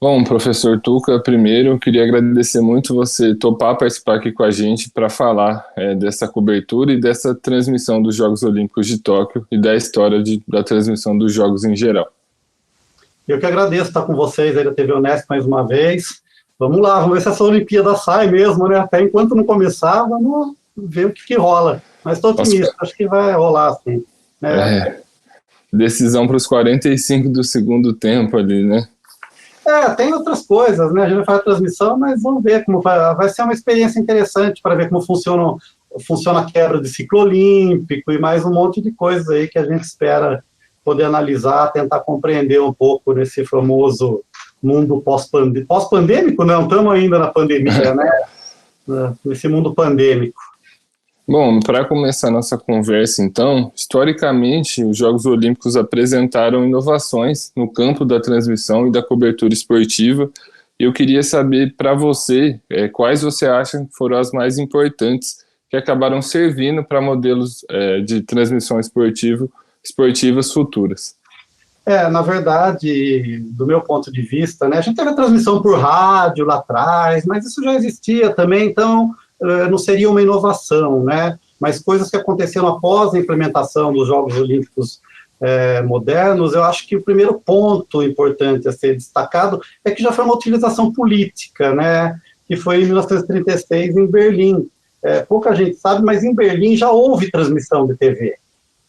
Bom, professor Tuca, primeiro eu queria agradecer muito você topar participar aqui com a gente para falar dessa cobertura e dessa transmissão dos Jogos Olímpicos de Tóquio e da história da transmissão dos Jogos em geral. Eu que agradeço estar com vocês aí da TV Unesp mais uma vez. Vamos lá, vamos ver se essa Olimpíada sai mesmo, né? Até enquanto não começar, vamos ver o que rola. Mas estou otimista, acho que vai rolar, sim. Decisão para os 45 do segundo tempo ali, né? Tem outras coisas, né? A gente vai fazer a transmissão, mas vamos ver como vai ser uma experiência interessante para ver como funciona a quebra de ciclo olímpico e mais um monte de coisas aí que a gente espera poder analisar, tentar compreender um pouco nesse famoso mundo pós-pandêmico, não, estamos ainda na pandemia, né? Nesse mundo pandêmico. Bom, para começar nossa conversa, então, historicamente, os Jogos Olímpicos apresentaram inovações no campo da transmissão e da cobertura esportiva. Eu queria saber, para você, quais você acha que foram as mais importantes que acabaram servindo para modelos de transmissão esportivas futuras. Na verdade, do meu ponto de vista, né, a gente teve a transmissão por rádio lá atrás, mas isso já existia também, então não seria uma inovação, né? Mas coisas que aconteceram após a implementação dos Jogos Olímpicos modernos, eu acho que o primeiro ponto importante a ser destacado é que já foi uma utilização política, né? Que foi em 1936 em Berlim. Pouca gente sabe, mas em Berlim já houve transmissão de TV.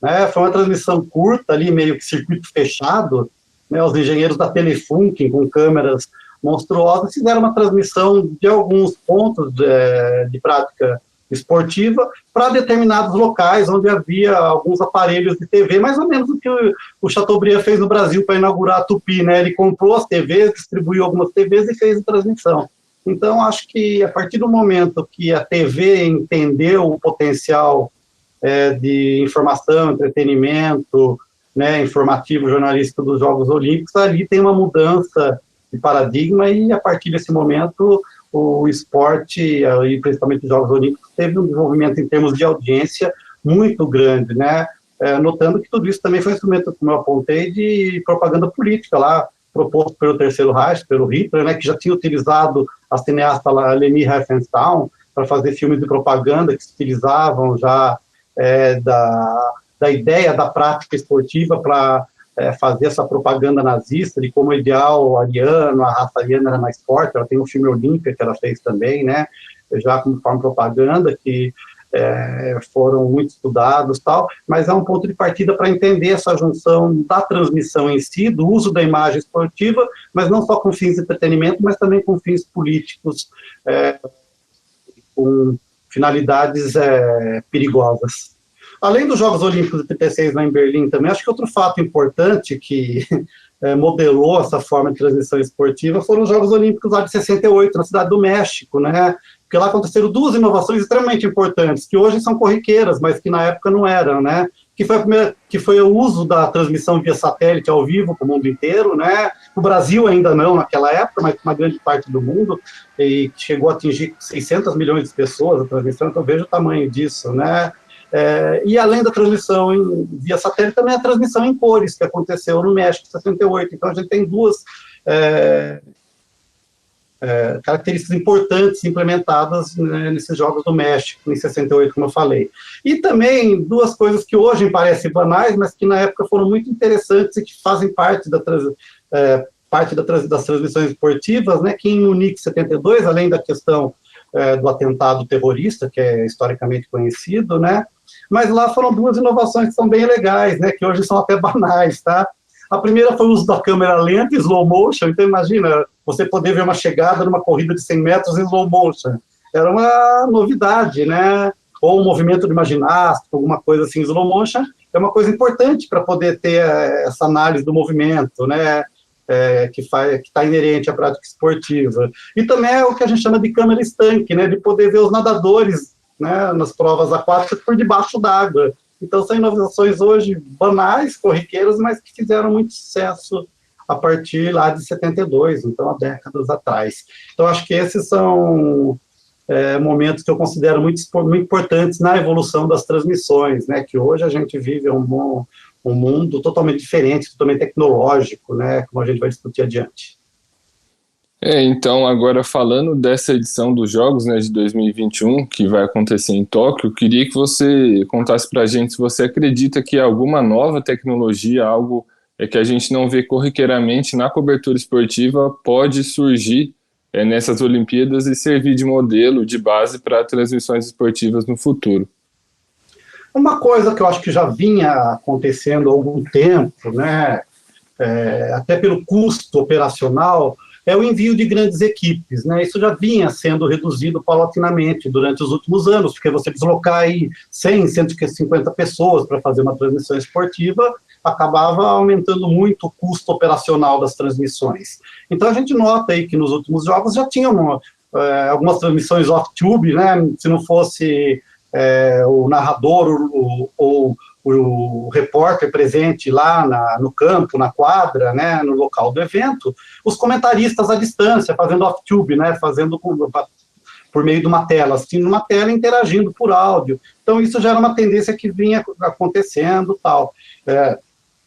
Né? Foi uma transmissão curta ali, meio que circuito fechado, né? Os engenheiros da Telefunken, com câmeras monstruosas, fizeram uma transmissão de alguns pontos de prática esportiva para determinados locais onde havia alguns aparelhos de TV, mais ou menos o que o Chateaubriand fez no Brasil para inaugurar a Tupi, né? Ele comprou as TVs, distribuiu algumas TVs e fez a transmissão. Então, acho que a partir do momento que a TV entendeu o potencial de informação, entretenimento, né, informativo, jornalístico dos Jogos Olímpicos, ali tem uma mudança de paradigma e, a partir desse momento, o esporte, e principalmente os Jogos Olímpicos, teve um desenvolvimento em termos de audiência muito grande, né? Notando que tudo isso também foi um instrumento, como eu apontei, de propaganda política lá, proposto pelo Terceiro Reich, pelo Hitler, né, que já tinha utilizado a cineasta Leni Riefenstahl para fazer filmes de propaganda que se utilizavam já da ideia da prática esportiva para fazer essa propaganda nazista de como o ideal ariano, a raça ariana era mais forte. Ela tem um filme Olímpia que ela fez também, né, já como forma de propaganda, que foram muito estudados, tal, mas é um ponto de partida para entender essa junção da transmissão em si, do uso da imagem esportiva, mas não só com fins de entretenimento, mas também com fins políticos, com finalidades perigosas. Além dos Jogos Olímpicos de 36 lá em Berlim também, acho que outro fato importante que modelou essa forma de transmissão esportiva foram os Jogos Olímpicos lá de 68, na Cidade do México, né? Porque lá aconteceram duas inovações extremamente importantes, que hoje são corriqueiras, mas que na época não eram, né? Que foi o uso da transmissão via satélite ao vivo para o mundo inteiro, né? O Brasil ainda não naquela época, mas uma grande parte do mundo, e chegou a atingir 600 milhões de pessoas a transmissão, então veja o tamanho disso, né? E além da transmissão via satélite, também a transmissão em cores, que aconteceu no México em 68. Então a gente tem duas características importantes implementadas, né, nesses Jogos do México, em 68, como eu falei. E também duas coisas que hoje parecem banais, mas que na época foram muito interessantes e que fazem parte das transmissões esportivas, né, que em Munique 72, além da questão do atentado terrorista, que é historicamente conhecido, né, mas lá foram duas inovações que são bem legais, né, que hoje são até banais, tá? A primeira foi o uso da câmera lenta, slow motion. Então imagina, você poder ver uma chegada numa corrida de 100 metros em slow motion. Era uma novidade, né? Ou um movimento de uma ginástica, alguma coisa assim, slow motion, é uma coisa importante para poder ter essa análise do movimento, né? Que está inerente à prática esportiva. E também é o que a gente chama de câmera estanque, né? De poder ver os nadadores, né, nas provas aquáticas por debaixo d'água. Então, são inovações hoje banais, corriqueiras, mas que fizeram muito sucesso a partir lá de 72, então há décadas atrás. Então, acho que esses são momentos que eu considero muito importantes na evolução das transmissões, né, que hoje a gente vive um mundo totalmente diferente, totalmente tecnológico, né, como a gente vai discutir adiante. Então, agora falando dessa edição dos Jogos, né, de 2021, que vai acontecer em Tóquio, eu queria que você contasse para a gente se você acredita que alguma nova tecnologia, algo que a gente não vê corriqueiramente na cobertura esportiva, pode surgir nessas Olimpíadas e servir de modelo, de base para transmissões esportivas no futuro. Uma coisa que eu acho que já vinha acontecendo há algum tempo, né, até pelo custo operacional, é o envio de grandes equipes, né? Isso já vinha sendo reduzido paulatinamente durante os últimos anos, porque você deslocar aí 100, 150 pessoas para fazer uma transmissão esportiva acabava aumentando muito o custo operacional das transmissões. Então a gente nota aí que nos últimos jogos já tinham algumas transmissões off-tube, né? Se não fosse o narrador ou o repórter presente lá no campo, na quadra, né, no local do evento, os comentaristas à distância, fazendo off-tube, né, fazendo por meio de uma tela, assistindo uma tela e interagindo por áudio. Então, isso já era uma tendência que vinha acontecendo, tal.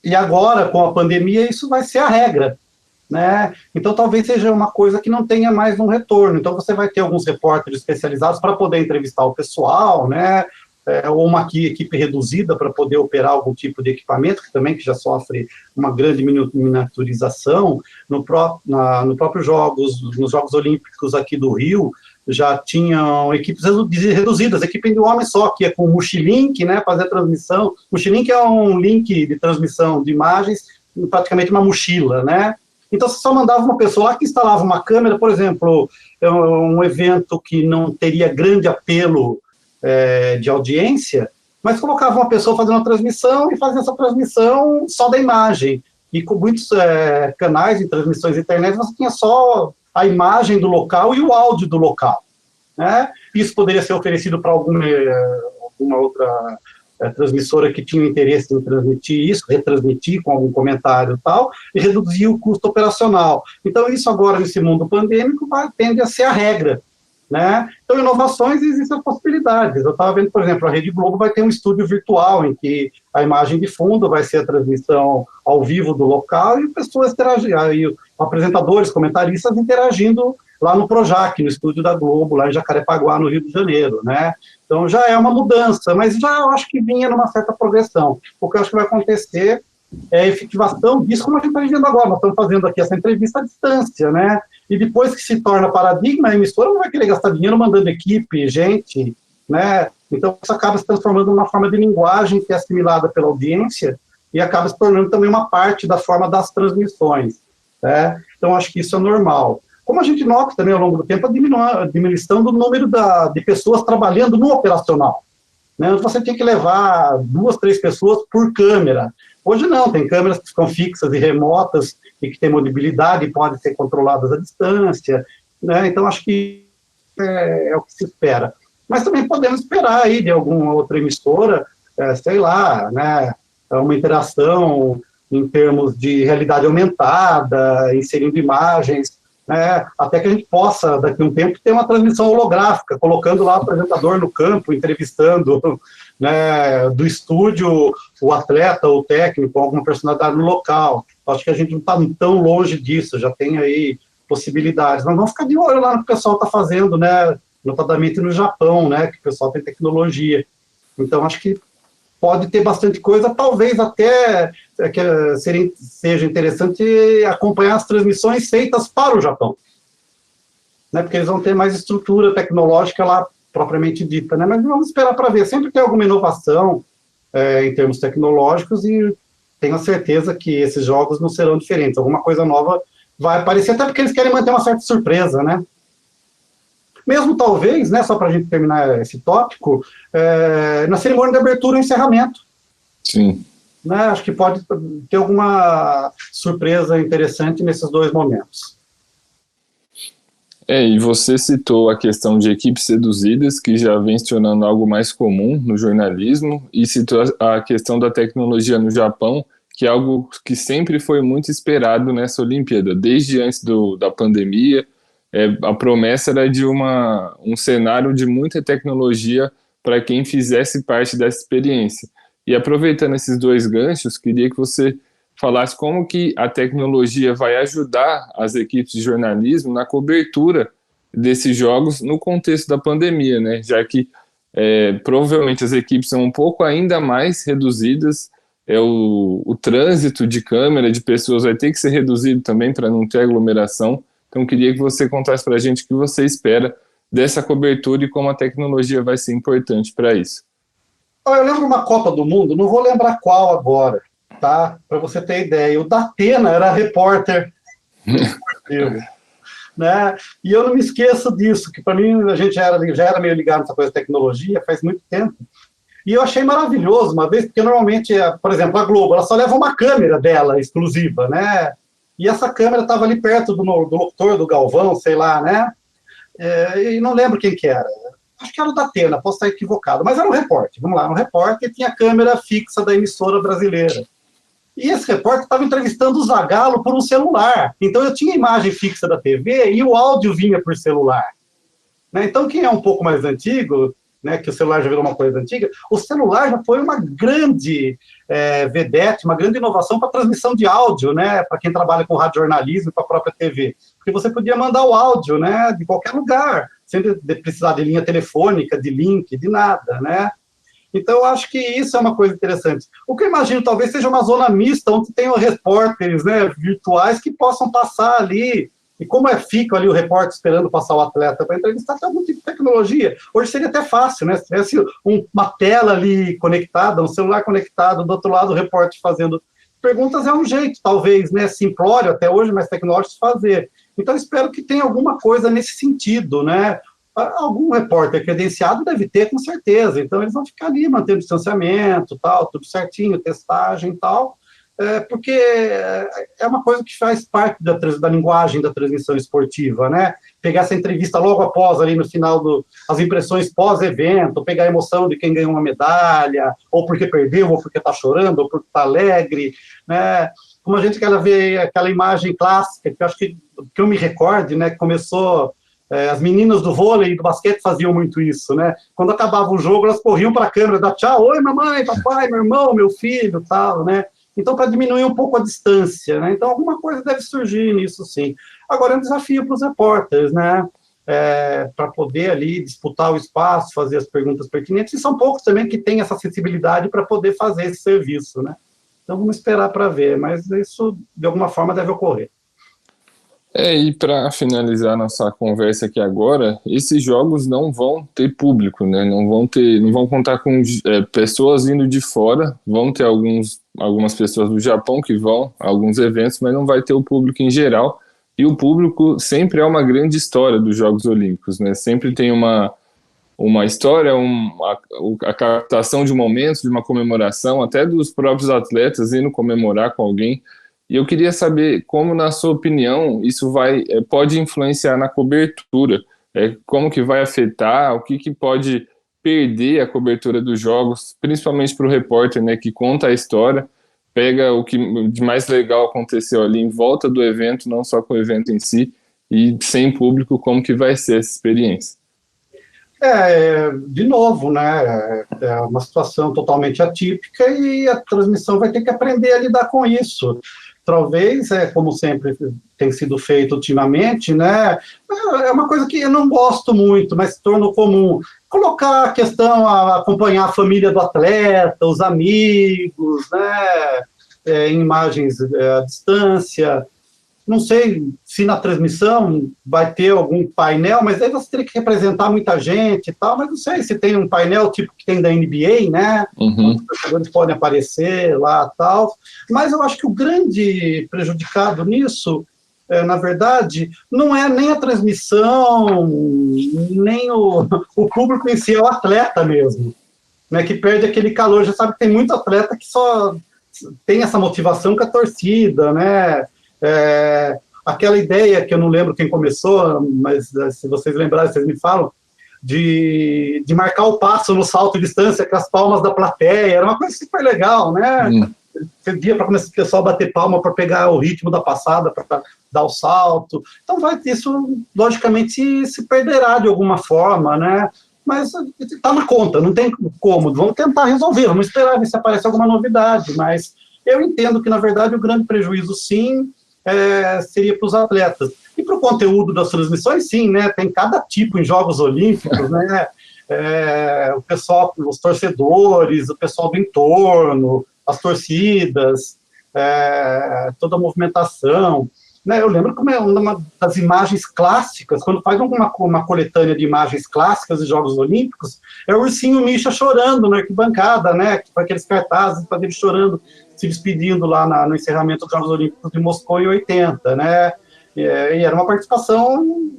E agora, com a pandemia, isso vai ser a regra, né? Então, talvez seja uma coisa que não tenha mais um retorno. Então, você vai ter alguns repórteres especializados para poder entrevistar o pessoal, né? Ou uma equipe reduzida para poder operar algum tipo de equipamento, que já sofre uma grande miniaturização. No próprio nos Jogos Olímpicos aqui do Rio, já tinham equipes reduzidas, equipe de um homem só, que é com Mochilink, né, fazer a transmissão. Mochilink é um link de transmissão de imagens, praticamente uma mochila, né? Então, você só mandava uma pessoa lá que instalava uma câmera, por exemplo, um evento que não teria grande apelo de audiência, mas colocava uma pessoa fazendo uma transmissão e fazia essa transmissão só da imagem. E com muitos canais de transmissões da internet, você tinha só a imagem do local e o áudio do local, né? Isso poderia ser oferecido para alguma outra transmissora que tinha interesse em transmitir isso, retransmitir com algum comentário e tal, e reduzir o custo operacional. Então, isso agora, nesse mundo pandêmico, tende a ser a regra, né? Então, inovações, existem possibilidades. Eu estava vendo, por exemplo, a Rede Globo vai ter um estúdio virtual em que a imagem de fundo vai ser a transmissão ao vivo do local e pessoas interagindo, aí apresentadores, comentaristas interagindo lá no Projac, no estúdio da Globo, lá em Jacarepaguá, no Rio de Janeiro, né? Então já é uma mudança, mas já eu acho que vinha numa certa progressão. O que eu acho que vai acontecer é a efetivação disso, como a gente está vivendo agora. Nós estamos fazendo aqui essa entrevista à distância, né? E depois que se torna paradigma, a emissora não vai querer gastar dinheiro mandando equipe, gente, né? Então isso acaba se transformando numa forma de linguagem que é assimilada pela audiência e acaba se tornando também uma parte da forma das transmissões, né? Então acho que isso é normal. Como a gente nota também ao longo do tempo, a diminuição do número de pessoas trabalhando no operacional, né? Você tem que levar 2, 3 pessoas por câmera. Hoje não, tem câmeras que ficam fixas e remotas e que têm mobilidade e podem ser controladas à distância, né? Então acho que é o que se espera. Mas também podemos esperar aí de alguma outra emissora, sei lá, né, uma interação em termos de realidade aumentada, inserindo imagens, né, até que a gente possa, daqui a um tempo, ter uma transmissão holográfica, colocando lá o apresentador no campo, entrevistando, né, do estúdio o atleta ou o técnico, alguma personalidade no local. Acho que a gente não está tão longe disso, já tem aí possibilidades. Mas vamos ficar de olho lá no que o pessoal está fazendo, né, notadamente no Japão, né, que o pessoal tem tecnologia. Então, acho que pode ter bastante coisa, talvez até que seja interessante acompanhar as transmissões feitas para o Japão, né, porque eles vão ter mais estrutura tecnológica lá, propriamente dita, né, mas vamos esperar para ver, sempre tem alguma inovação em termos tecnológicos e tenho certeza que esses jogos não serão diferentes, alguma coisa nova vai aparecer, até porque eles querem manter uma certa surpresa, né. Mesmo talvez, né, só para a gente terminar esse tópico, na cerimônia de abertura e encerramento. Sim. Né, acho que pode ter alguma surpresa interessante nesses dois momentos. E você citou a questão de equipes reduzidas, que já vem se tornando algo mais comum no jornalismo, e citou a questão da tecnologia no Japão, que é algo que sempre foi muito esperado nessa Olimpíada, desde antes da pandemia. A promessa era de um cenário de muita tecnologia para quem fizesse parte dessa experiência. E aproveitando esses dois ganchos, queria que você falasse como que a tecnologia vai ajudar as equipes de jornalismo na cobertura desses jogos no contexto da pandemia, né? Já que provavelmente as equipes são um pouco ainda mais reduzidas, o trânsito de câmera de pessoas vai ter que ser reduzido também para não ter aglomeração. Então, queria que você contasse para a gente o que você espera dessa cobertura e como a tecnologia vai ser importante para isso. Eu lembro uma Copa do Mundo, não vou lembrar qual agora, tá? Para você ter ideia. O Datena era repórter esportivo, né? E eu não me esqueço disso, que para mim a gente já era meio ligado nessa coisa de tecnologia faz muito tempo. E eu achei maravilhoso uma vez, porque normalmente, por exemplo, a Globo, ela só leva uma câmera dela exclusiva, né? E essa câmera estava ali perto do locutor, do Galvão, sei lá, né? E não lembro quem que era. Acho que era o Datena, posso estar equivocado, mas era um repórter, vamos lá, era um repórter e tinha a câmera fixa da emissora brasileira. E esse repórter estava entrevistando o Zagallo por um celular. Então eu tinha a imagem fixa da TV e o áudio vinha por celular. Né? Então quem é um pouco mais antigo, né, que o celular já virou uma coisa antiga, o celular já foi uma grande vedete, uma grande inovação para transmissão de áudio, né, para quem trabalha com radiojornalismo e para a própria TV. Porque você podia mandar o áudio, né, de qualquer lugar, sem precisar de linha telefônica, de link, de nada, né? Então, eu acho que isso é uma coisa interessante. O que eu imagino, talvez, seja uma zona mista, onde tenham repórteres, né, virtuais que possam passar ali. E como fica ali o repórter esperando passar o atleta para entrevistar, tem algum tipo de tecnologia. Hoje seria até fácil, né? Se tivesse uma tela ali conectada, um celular conectado, do outro lado o repórter fazendo perguntas, é um jeito, talvez, né, simplório até hoje, mas tecnológico de fazer. Então, espero que tenha alguma coisa nesse sentido, né? Algum repórter credenciado deve ter, com certeza. Então, eles vão ficar ali, mantendo distanciamento, tal, tudo certinho, testagem e tal, porque é uma coisa que faz parte da linguagem da transmissão esportiva, né? Pegar essa entrevista logo após, ali no final, as impressões pós-evento, pegar a emoção de quem ganhou uma medalha, ou porque perdeu, ou porque está chorando, ou porque está alegre, né? Como a gente quer ver aquela imagem clássica, que eu acho que eu me recorde, né, que começou... as meninas do vôlei e do basquete faziam muito isso, né? Quando acabava o jogo, elas corriam para a câmera, dar tchau, oi, mamãe, papai, meu irmão, meu filho, tal, né? Então, para diminuir um pouco a distância, né? Então, alguma coisa deve surgir nisso, sim. Agora, é um desafio para os repórteres, né? Para poder ali disputar o espaço, fazer as perguntas pertinentes, e são poucos também que têm essa acessibilidade para poder fazer esse serviço, né? Então, vamos esperar para ver, mas isso, de alguma forma, deve ocorrer. E para finalizar nossa conversa aqui agora, esses jogos não vão ter público, né? Não vão contar com pessoas vindo de fora, vão ter algumas pessoas do Japão que vão a alguns eventos, mas não vai ter o público em geral. E o público sempre é uma grande história dos Jogos Olímpicos, né? Sempre tem uma história, a captação de momentos, de uma comemoração, até dos próprios atletas indo comemorar com alguém. E eu queria saber como, na sua opinião, isso pode influenciar na cobertura, como que vai afetar, o que pode perder a cobertura dos jogos, principalmente para o repórter, né, que conta a história, pega o que de mais legal aconteceu ali em volta do evento, não só com o evento em si, e sem público, como que vai ser essa experiência? De novo, né, é uma situação totalmente atípica e a transmissão vai ter que aprender a lidar com isso. Talvez, como sempre tem sido feito ultimamente, né, é uma coisa que eu não gosto muito, mas se tornou comum. Colocar a questão, acompanhar a família do atleta, os amigos, né, em imagens à distância. Não sei se na transmissão vai ter algum painel, mas aí você teria que representar muita gente e tal, mas não sei se tem um painel tipo que tem da NBA, né? Uhum. Os jogadores podem aparecer lá e tal. Mas eu acho que o grande prejudicado nisso, na verdade, não é nem a transmissão, nem o público em si, é o atleta mesmo, né? Que perde aquele calor. Já sabe que tem muito atleta que só tem essa motivação com a torcida, né? Aquela ideia que eu não lembro quem começou, mas se vocês lembrarem, vocês me falam, de marcar o passo no salto de distância com as palmas da plateia, era uma coisa super legal, né? Você via para começar o pessoal a bater palma para pegar o ritmo da passada, para dar o salto. Então, isso, logicamente, se perderá de alguma forma, né? Mas está na conta, não tem como. Vamos tentar resolver, vamos esperar ver se aparece alguma novidade, mas Eu entendo que, na verdade, o grande prejuízo, sim, seria para os atletas. E para o conteúdo das transmissões, sim, né? Tem cada tipo em Jogos Olímpicos, né? O pessoal, os torcedores, o pessoal do entorno, as torcidas, toda a movimentação. Né, eu lembro que uma das imagens clássicas, quando faz uma coletânea de imagens clássicas de Jogos Olímpicos, é o ursinho Misha chorando na arquibancada, né, que foi aqueles cartazes, faz ele chorando, se despedindo lá no encerramento dos Jogos Olímpicos de Moscou em 80, né, e era uma participação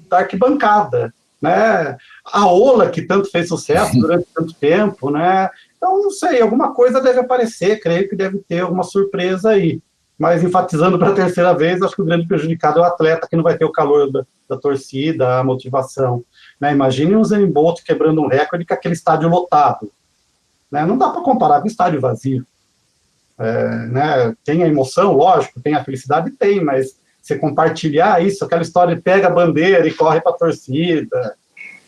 da arquibancada, né, a Ola, que tanto fez sucesso durante tanto tempo, né, então, não sei, alguma coisa deve aparecer, creio que deve ter alguma surpresa aí. Mas, enfatizando para a terceira vez, acho que o grande prejudicado é o atleta, que não vai ter o calor da torcida, a motivação. Né? Imagine um Usain Bolt quebrando um recorde com aquele estádio lotado. Né? Não dá para comparar com estádio vazio. Né? Tem a emoção, lógico, tem a felicidade, tem, mas você compartilhar isso, aquela história de pega a bandeira e corre para a torcida.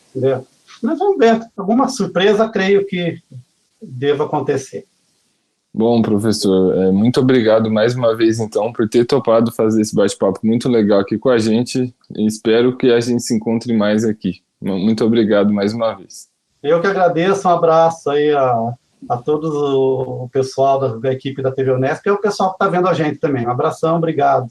Entendeu? Mas vamos ver, alguma surpresa, creio que deva acontecer. Bom, professor, muito obrigado mais uma vez, então, por ter topado fazer esse bate-papo muito legal aqui com a gente, e espero que a gente se encontre mais aqui. Muito obrigado mais uma vez. Eu que agradeço, um abraço aí a todo o pessoal da equipe da TV Unesp e ao pessoal que está vendo a gente também. Um abração, obrigado.